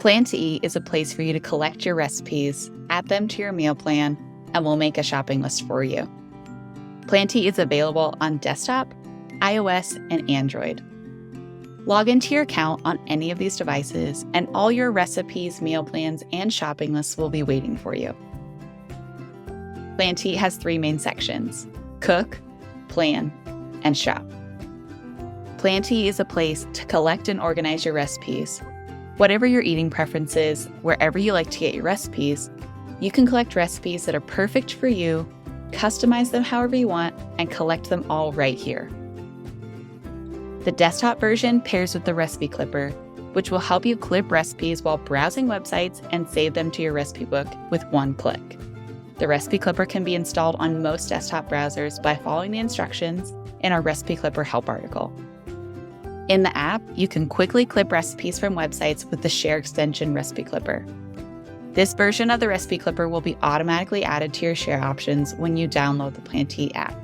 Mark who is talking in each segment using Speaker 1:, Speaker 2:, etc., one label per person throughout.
Speaker 1: Plan to Eat is a place for you to collect your recipes, add them to your meal plan, and we'll make a shopping list for you. Plan to Eat is available on desktop, iOS, and Android. Log into your account on any of these devices, and all your recipes, meal plans, and shopping lists will be waiting for you. Plan to Eat has 3 main sections: Cook, Plan, and Shop. Plan to Eat is a place to collect and organize your recipes. Whatever your eating preferences, wherever you like to get your recipes, you can collect recipes that are perfect for you, customize them however you want, and collect them all right here. The desktop version pairs with the Recipe Clipper, which will help you clip recipes while browsing websites and save them to your recipe book with one click. The Recipe Clipper can be installed on most desktop browsers by following the instructions in our Recipe Clipper help article. In the app, you can quickly clip recipes from websites with the Share extension Recipe Clipper. This version of the Recipe Clipper will be automatically added to your share options when you download the Plan to Eat app.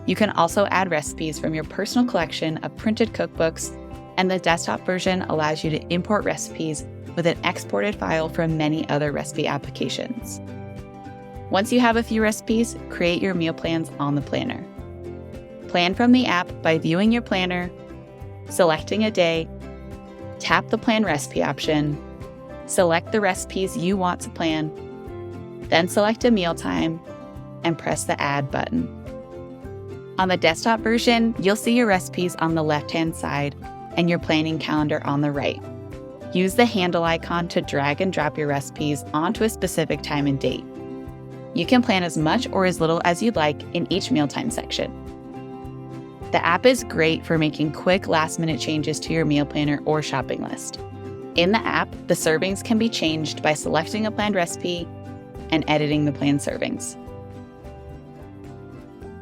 Speaker 1: You can also add recipes from your personal collection of printed cookbooks, and the desktop version allows you to import recipes with an exported file from many other recipe applications. Once you have a few recipes, create your meal plans on the planner. Plan from the app by viewing your planner, selecting a day, tap the Plan Recipe option, select the recipes you want to plan, then select a mealtime, and press the Add button. On the desktop version, you'll see your recipes on the left-hand side and your planning calendar on the right. Use the handle icon to drag and drop your recipes onto a specific time and date. You can plan as much or as little as you'd like in each mealtime section. The app is great for making quick last-minute changes to your meal planner or shopping list. In the app, the servings can be changed by selecting a planned recipe and editing the planned servings.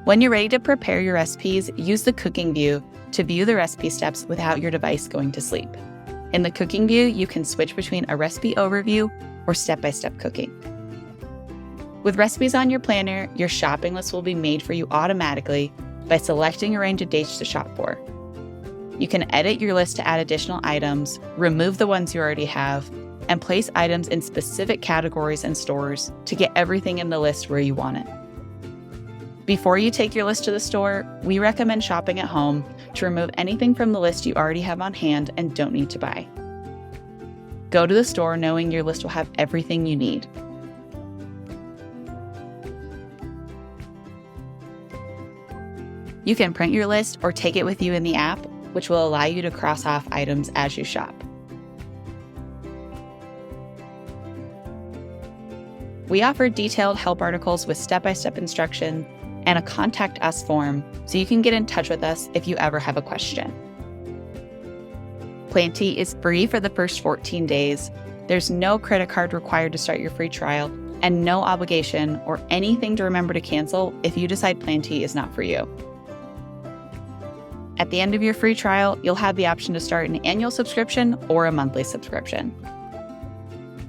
Speaker 1: When you're ready to prepare your recipes, use the cooking view to view the recipe steps without your device going to sleep. In the cooking view, you can switch between a recipe overview or step-by-step cooking. With recipes on your planner, your shopping list will be made for you automatically by selecting a range of dates to shop for. You can edit your list to add additional items, remove the ones you already have, and place items in specific categories and stores to get everything in the list where you want it. Before you take your list to the store, we recommend shopping at home to remove anything from the list you already have on hand and don't need to buy. Go to the store knowing your list will have everything you need. You can print your list or take it with you in the app, which will allow you to cross off items as you shop. We offer detailed help articles with step-by-step instructions and a Contact Us form, so you can get in touch with us if you ever have a question. Plan to Eat is free for the first 14 days. There's no credit card required to start your free trial, and no obligation or anything to remember to cancel if you decide Plan to Eat is not for you. At the end of your free trial, you'll have the option to start an annual subscription or a monthly subscription.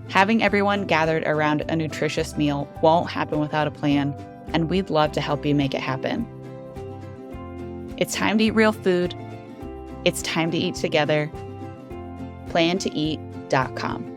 Speaker 1: Having everyone gathered around a nutritious meal won't happen without a plan, and we'd love to help you make it happen. It's time to eat real food. It's time to eat together. PlanToEat.com.